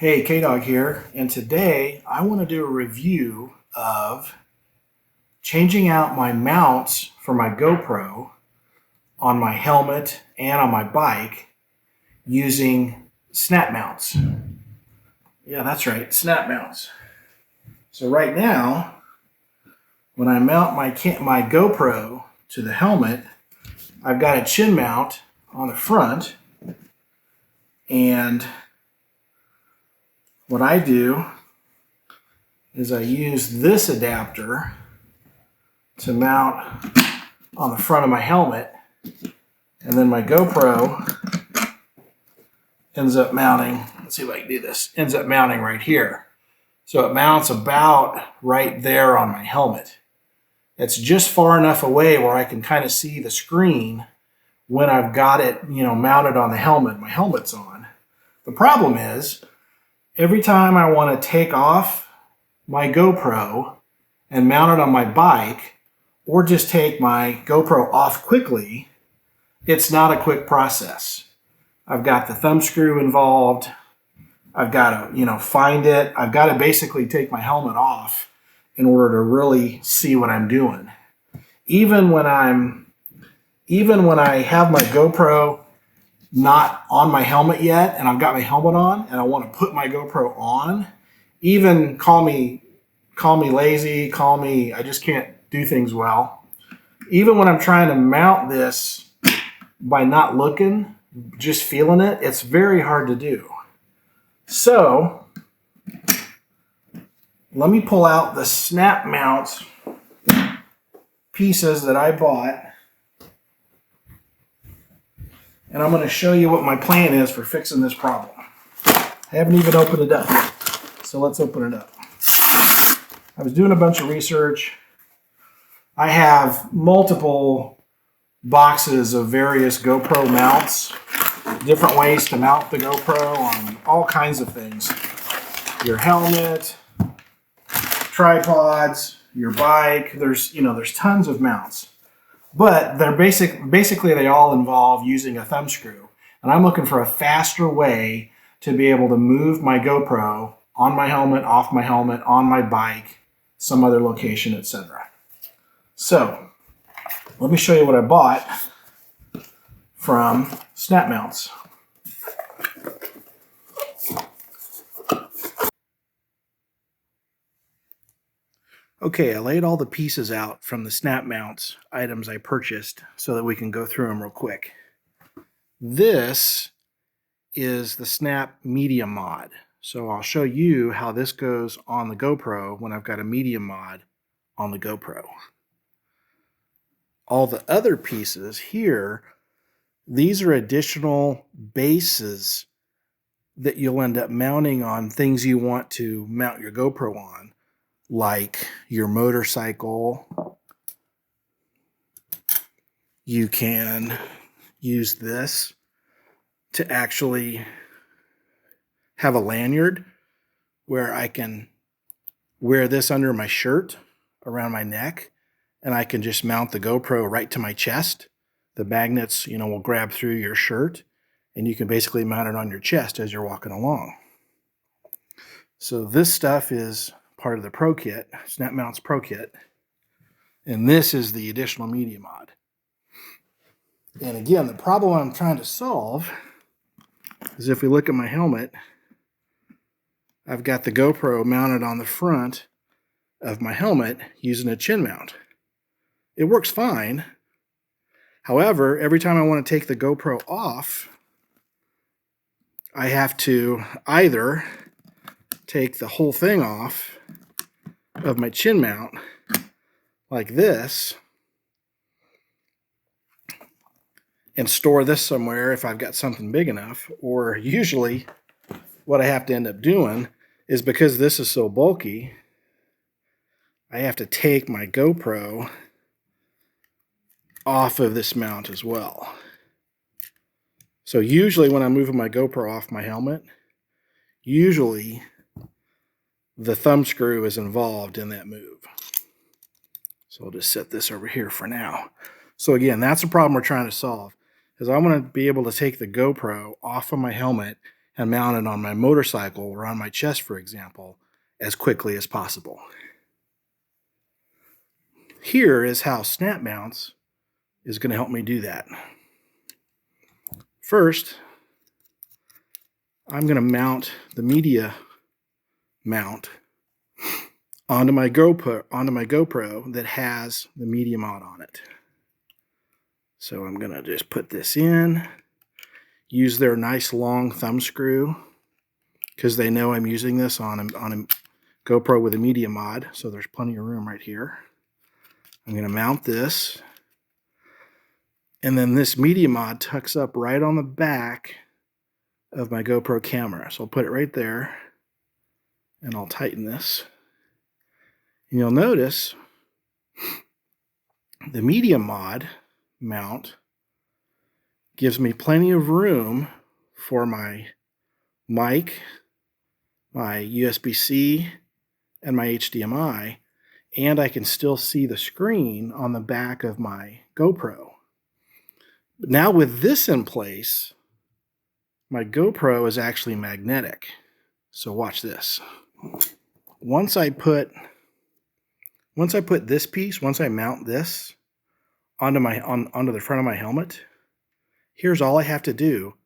Hey, K-Dog here, and today I want to do a review of changing out my mounts for my GoPro on my helmet and on my bike using snap mounts. Yeah, that's right, snap mounts. So right now, when I mount my GoPro to the helmet, I've got a chin mount on the front, and what I do is I use this adapter to mount on the front of my helmet, and then my GoPro ends up mounting, let's see if I can do this, ends up mounting right here. So it mounts about right there on my helmet. It's just far enough away where I can kind of see the screen when I've got it, mounted on the helmet. My helmet's on. The problem is, every time I want to take off my GoPro and mount it on my bike, or just take my GoPro off quickly, it's not a quick process. I've got the thumb screw involved. I've got to, find it. I've got to basically take my helmet off in order to really see what I'm doing. Even when I have my GoPro not on my helmet yet, and I've got my helmet on, and I want to put my GoPro on, even call me lazy, I just can't do things well. Even when I'm trying to mount this by not looking, just feeling it, it's very hard to do. So let me pull out the SnapMount pieces that I bought, and I'm going to show you what my plan is for fixing this problem. I haven't even opened it up yet, so let's open it up. I was doing a bunch of research. I have multiple boxes of various GoPro mounts, different ways to mount the GoPro on all kinds of things. Your helmet, tripods, your bike, there's tons of mounts. But they're basically they all involve using a thumb screw. And I'm looking for a faster way to be able to move my GoPro on my helmet, off my helmet, on my bike, some other location, etc. So let me show you what I bought from SnapMounts. Okay, I laid all the pieces out from the SnapMounts items I purchased so that we can go through them real quick. This is the Snap Media Mod. So I'll show you how this goes on the GoPro when I've got a media mod on the GoPro. All the other pieces here, these are additional bases that you'll end up mounting on things you want to mount your GoPro on, like your motorcycle. You can use this to actually have a lanyard where I can wear this under my shirt around my neck, and I can just mount the GoPro right to my chest. The magnets, will grab through your shirt, and you can basically mount it on your chest as you're walking along. So this stuff is part of the Pro Kit, SnapMount's Pro Kit, and this is the additional media mod. And again, the problem I'm trying to solve is if we look at my helmet, I've got the GoPro mounted on the front of my helmet using a chin mount. It works fine. However, every time I want to take the GoPro off, I have to either take the whole thing off of my chin mount like this and store this somewhere if I've got something big enough, or usually what I have to end up doing is, because this is so bulky, I have to take my GoPro off of this mount as well. So usually when I'm moving my GoPro off my helmet, usually the thumb screw is involved in that move. So I'll just set this over here for now. So again, that's the problem we're trying to solve, is I want to be able to take the GoPro off of my helmet and mount it on my motorcycle or on my chest, for example, as quickly as possible. Here is how SnapMounts is going to help me do that. First, I'm going to mount the media mount onto my GoPro that has the media mod on it. So I'm going to just put this in, use their nice long thumb screw because they know I'm using this on a GoPro with a media mod, so there's plenty of room right here. I'm going to mount this, and then this media mod tucks up right on the back of my GoPro camera. So I'll put it right there, and I'll tighten this. And you'll notice the media mod mount gives me plenty of room for my mic, my USB-C, and my HDMI, and I can still see the screen on the back of my GoPro. But now with this in place, my GoPro is actually magnetic. So watch this. Once I mount this onto the front of my helmet, here's all I have to do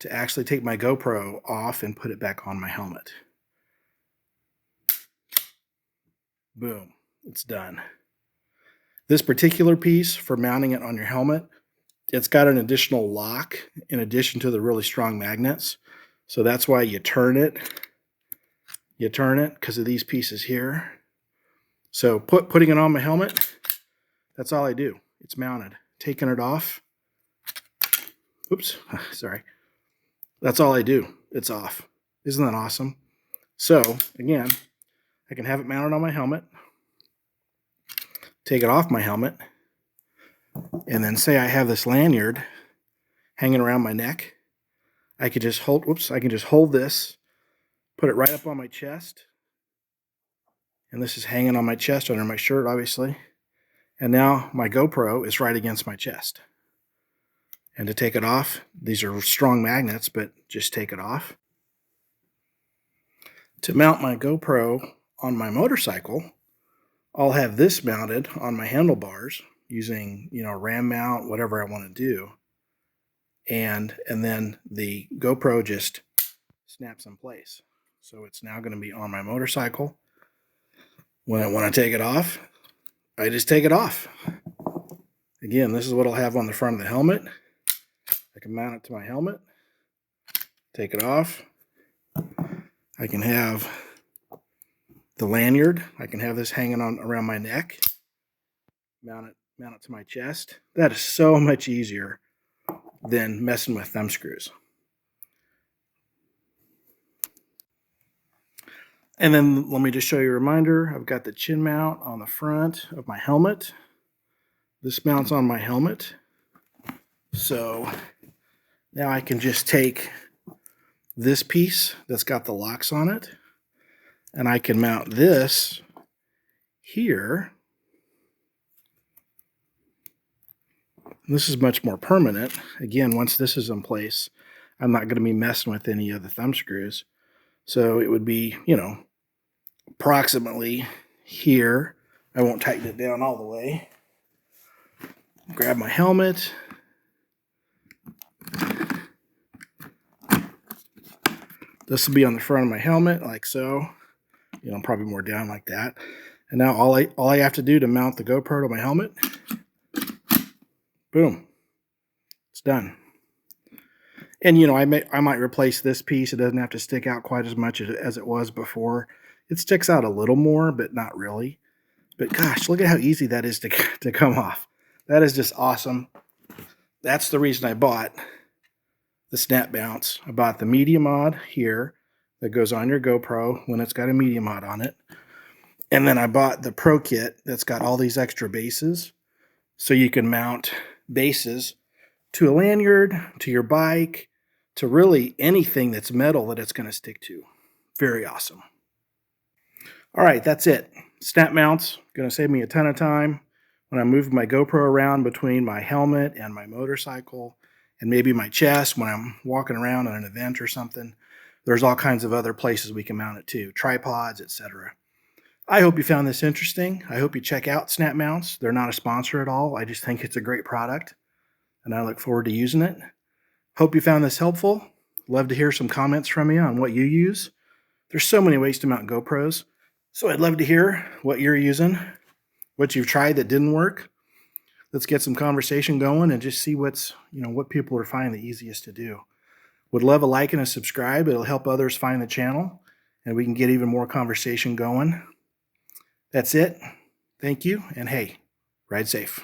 to actually take my GoPro off and put it back on my helmet. Boom, it's done. This particular piece for mounting it on your helmet, it's got an additional lock in addition to the really strong magnets. So that's why you turn it. You turn it because of these pieces here. So putting it on my helmet, that's all I do. It's mounted. Taking it off. Oops, sorry. That's all I do. It's off. Isn't that awesome? So again, I can have it mounted on my helmet, take it off my helmet, and then say I have this lanyard hanging around my neck. I can just hold this, put it right up on my chest, and this is hanging on my chest under my shirt, obviously. And now my GoPro is right against my chest. And to take it off, these are strong magnets, but just take it off. To mount my GoPro on my motorcycle, I'll have this mounted on my handlebars using, ram mount, whatever I want to do. And then the GoPro just snaps in place. So it's now going to be on my motorcycle. When I want to take it off, I just take it off. Again, this is what I'll have on the front of the helmet. I can mount it to my helmet, take it off. I can have the lanyard. I can have this hanging on around my neck. Mount it to my chest. That is so much easier than messing with thumb screws. And then let me just show you a reminder. I've got the chin mount on the front of my helmet. This mounts on my helmet. So now I can just take this piece that's got the locks on it, and I can mount this here. This is much more permanent. Again, once this is in place, I'm not going to be messing with any of the thumb screws. So it would be, approximately here. I won't tighten it down all the way. Grab my helmet. This will be on the front of my helmet, like so. Probably more down like that. And now all I have to do to mount the GoPro to my helmet, boom, it's done. And I might replace this piece. It doesn't have to stick out quite as much as it was before. It sticks out a little more, but not really. But gosh, look at how easy that is to come off. That is just awesome. That's the reason I bought the SnapMounts. I bought the media mod here that goes on your GoPro when it's got a media mod on it. And then I bought the Pro Kit that's got all these extra bases. So you can mount bases to a lanyard, to your bike, to really anything that's metal that it's going to stick to. Very awesome. All right, that's it. SnapMounts, going to save me a ton of time when I move my GoPro around between my helmet and my motorcycle, and maybe my chest when I'm walking around at an event or something. There's all kinds of other places we can mount it to, tripods, etc. I hope you found this interesting. I hope you check out SnapMounts. They're not a sponsor at all. I just think it's a great product, and I look forward to using it. Hope you found this helpful. Love to hear some comments from you on what you use. There's so many ways to mount GoPros, so I'd love to hear what you're using, what you've tried that didn't work. Let's get some conversation going and just see what people are finding the easiest to do. Would love a like and a subscribe. It'll help others find the channel, and we can get even more conversation going. That's it. Thank you, and hey, ride safe.